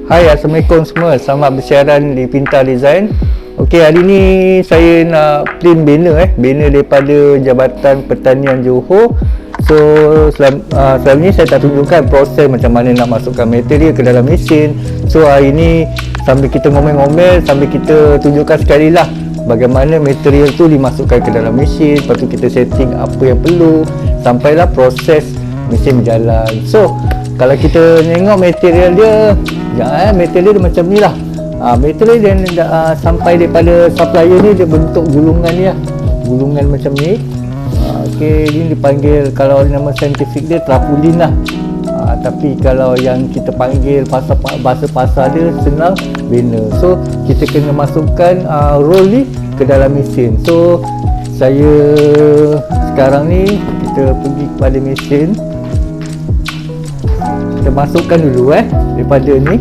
Hai, Assalamualaikum semua. Selamat bersiaran di Pintar Design. Okey, hari ni saya nak print banner daripada Jabatan Pertanian Johor. So selama ni saya tak tunjukkan proses macam mana nak masukkan material ke dalam mesin. So hari ni sambil kita ngomel-ngomel, sambil kita tunjukkan sekali lah bagaimana material tu dimasukkan ke dalam mesin. Lepas tu kita setting apa yang perlu sampailah proses mesin berjalan. So kalau kita tengok material dia, material dia macam ni lah. Material dia sampai daripada supplier ni, dia bentuk gulungan ni lah. Gulungan macam ni. Okey, ini dipanggil, kalau nama saintifik dia trapulin lah. Tapi kalau yang kita panggil bahasa pasar dia senang banner. So kita kena masukkan roll ni ke dalam mesin. So saya sekarang ni kita pergi kepada mesin. Kita masukkan dulu daripada ni.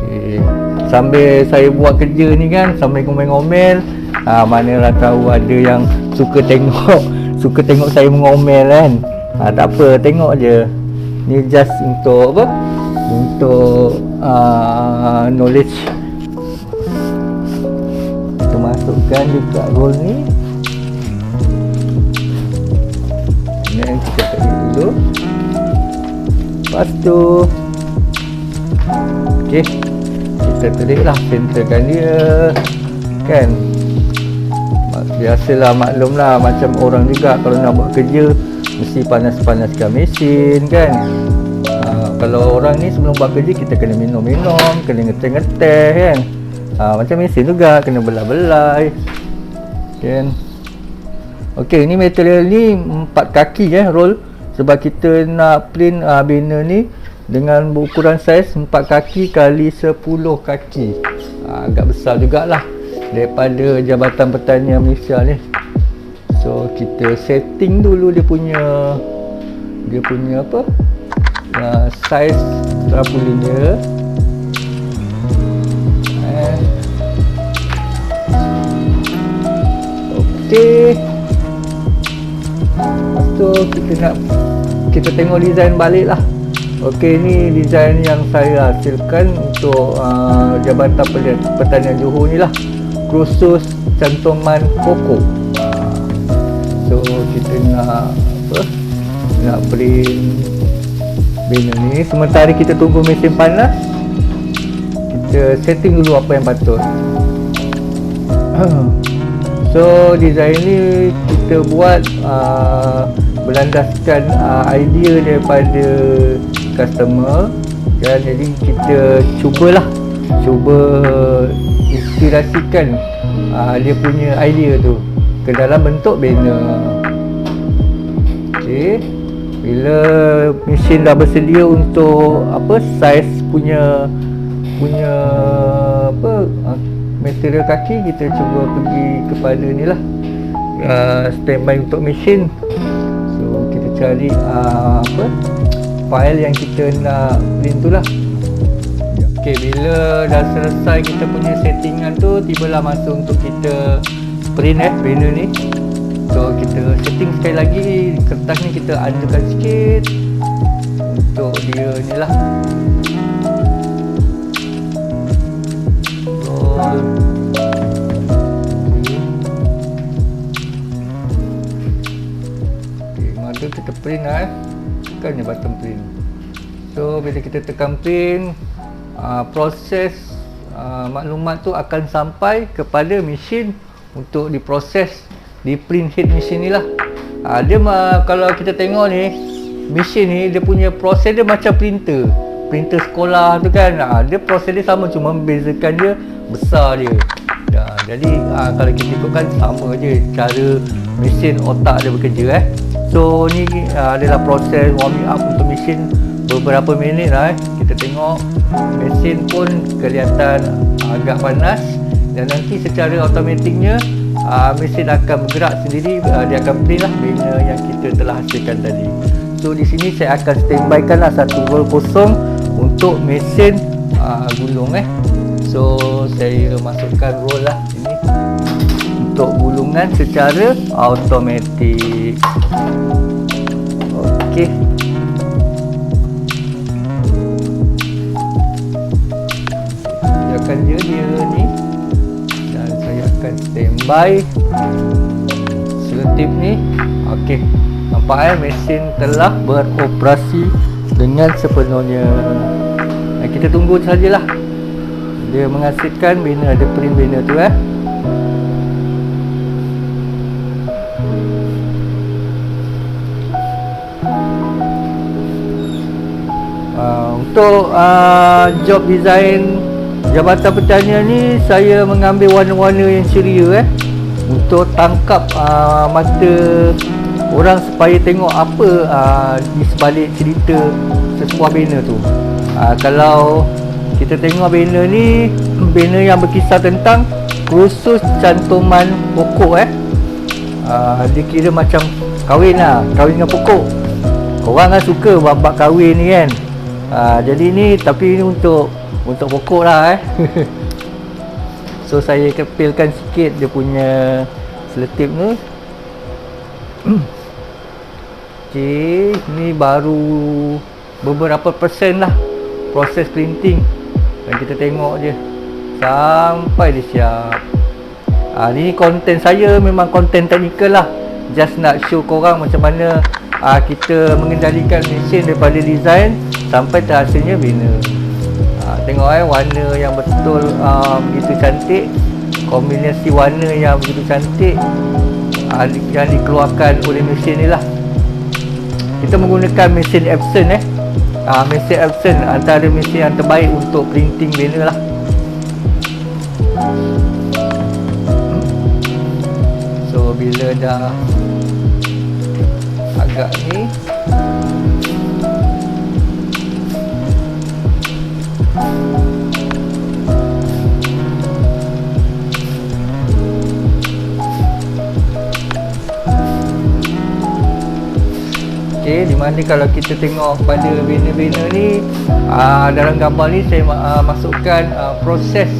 Okay. Sambil saya buat kerja ni kan, sambil ngomel-ngomel, manalah tahu ada yang suka tengok saya mengomel kan. Tak apa, tengok je. Ni just untuk apa? Untuk knowledge. Kita masukkan dekat roll ni. Yang kita tarik dulu. Lepas tu okey, kita tariklah, centerkan dia kan. Biasalah, maklumlah, macam orang juga kalau nak buat kerja mesti panas-panaskan mesin kan. Kalau orang ni sebelum buat kerja kita kena minum-minum, kena ngeteh-ngeteh kan. Macam mesin juga kena belai-belai kan. Okey, ni material ni 4 kaki roll, sebab kita nak print banner ni dengan ukuran saiz 4 kaki kali 10 kaki. Agak besar jugalah daripada Jabatan Pertanian Malaysia ni. So kita setting dulu dia punya apa? Saiz trapulin dia. Okey. So kita tengok design balik lah. Okey, ni design yang saya hasilkan untuk Jabatan Pertanian Johor ni lah, khusus cantoman pokok. So kita nak print banner ni. Sementara kita tunggu mesin panas, kita setting dulu apa yang patut. So design ni kita buat berlandaskan idea daripada customer kan. Jadi kita cuba inspirasikan dia punya idea tu ke dalam bentuk banner. Okey, bila mesin dah bersedia untuk saiz punya material kaki, kita cuba pergi kepada ni lah, standby untuk mesin. So kita cari file yang kita nak print tu lah. Okey, bila dah selesai kita punya settingan tu, tibalah masa untuk kita print banner ni. So kita setting sekali lagi, kertas ni kita adakan sikit untuk dia ni lah. Okey, kita print tekan je button print. So bila kita tekan print, proses maklumat tu akan sampai kepada mesin untuk diproses di print head mesin ni lah. Kalau kita tengok ni, mesin ni dia punya proses dia macam printer sekolah tu kan. Dia proses dia sama, cuma membezakan dia besar dia. Jadi kalau kita ikutkan sama je cara mesin otak dia bekerja. So ni adalah proses warming up untuk mesin beberapa minit lah. Kita tengok mesin pun kelihatan agak panas, dan nanti secara automatiknya mesin akan bergerak sendiri. Dia akan print lah banner yang kita telah hasilkan tadi. So di sini saya akan standbykan lah satu roll kosong untuk mesin gulung. So saya masukkan roll lah ini untuk gulungan secara automatik. Okey. akan standby selotip ni. Okey, nampak mesin telah beroperasi dengan sepenuhnya. Kita tunggu sajalah dia menghasilkan banner, ada print banner tu Untuk job design Jabatan Pertanian ni, saya mengambil warna-warna yang ceria untuk tangkap mata orang supaya tengok apa di sebalik cerita sesebuah banner tu. Kalau kita tengok banner ni, banner yang berkisah tentang kursus cantuman pokok dia kira macam kahwin kahwin dengan pokok. Korang kan suka bab kahwin ni kan. Jadi ni, tapi ni untuk pokok lah So saya kepilkan sikit dia punya selotip tu. Okay, ni baru beberapa persen lah proses printing, dan kita tengok je sampai dia siap. Ni konten saya memang konten teknikal lah, just nak show korang macam mana kita mengendalikan mesin daripada design sampai terhasilnya banner. Tengok warna yang betul begitu cantik, kombinasi warna yang begitu cantik yang dikeluarkan oleh mesin ni lah. Kita menggunakan mesin Epson mesin Epson antara mesin yang terbaik untuk printing banner lah. So bila dah agak ni, di mana kalau kita tengok pada banner-banner ni, dalam gambar ni saya masukkan proses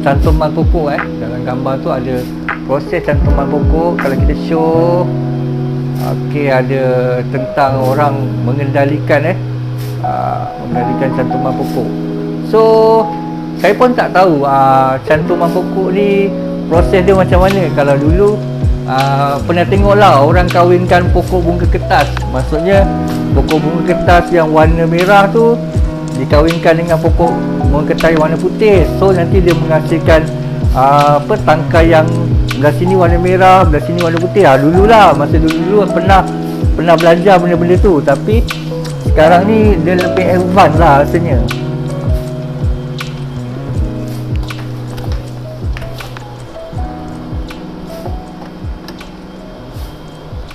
cantuman pokok. Dalam gambar tu ada proses cantuman pokok. Kalau kita show, ada tentang orang mengendalikan cantuman pokok. So saya pun tak tahu cantuman pokok ni proses dia macam mana. Kalau dulu pernah tengok lah orang kahwinkan pokok bunga kertas. Maksudnya pokok bunga kertas yang warna merah tu dikahwinkan dengan pokok bunga kertas yang warna putih. So nanti dia menghasilkan tangkai yang belah sini warna merah, belah sini warna putih. Dululah, masa dulu pernah belajar benda-benda tu. Tapi sekarang ni dia lebih advance lah rasanya.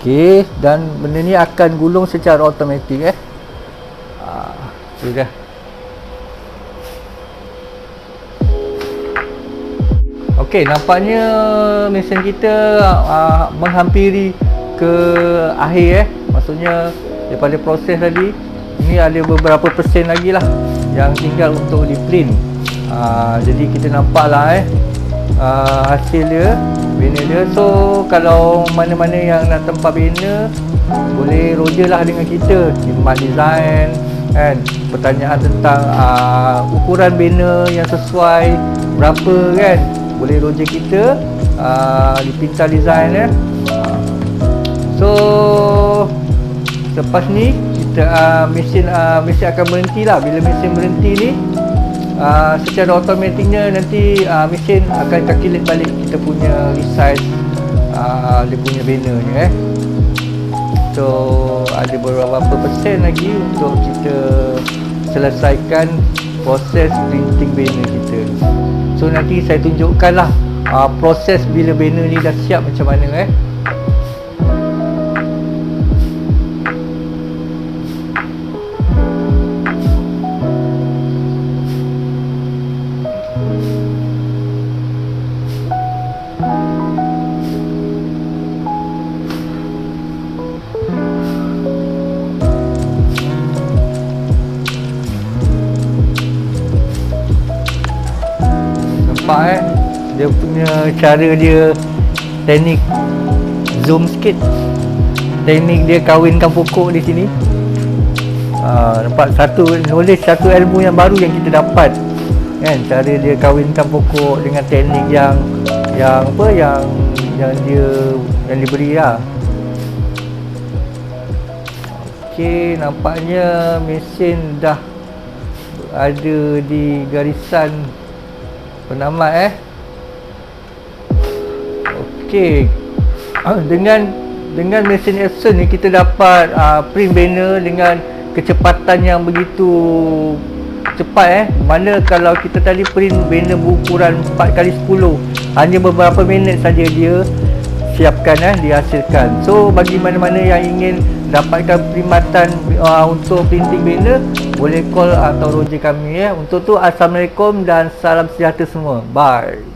Okey, dan benda ni akan gulung secara automatik sudah. Okey, nampaknya mesin kita menghampiri ke akhir Maksudnya daripada proses tadi, ini ada beberapa persen lagi lah yang tinggal untuk di print. Jadi kita nampak lah hasil dia, banner dia. So kalau mana-mana yang nak tempat banner, boleh roger lah dengan kita, khidmat design kan, pertanyaan tentang ukuran banner yang sesuai berapa kan, boleh roger kita di Pintar Design So lepas ni kita mesin akan berhenti lah. Bila mesin berhenti ni, secara automatiknya nanti mesin akan calculate balik kita punya resize dia punya banner ni So ada beberapa persen lagi untuk kita selesaikan proses printing banner kita. So nanti saya tunjukkan lah proses bila banner ni dah siap macam mana dia punya cara dia, teknik zoom sikit, teknik dia kahwinkan pokok di sini. Nampak satu knowledge, satu ilmu yang baru yang kita dapat kan, cara dia kawinkan pokok dengan teknik yang yang diberi lah. Okey, nampaknya mesin dah ada di garisan penamat Okey. Dengan mesin Epson ni kita dapat print banner dengan kecepatan yang begitu cepat Mana kalau kita tadi print banner berukuran 4x10, hanya beberapa minit saja dia siapkan dihasilkan. So bagi mana-mana yang ingin dapatkan perkhidmatan untuk printing banner, boleh call atau roger kami Untuk tu, Assalamualaikum dan salam sejahtera semua. Bye.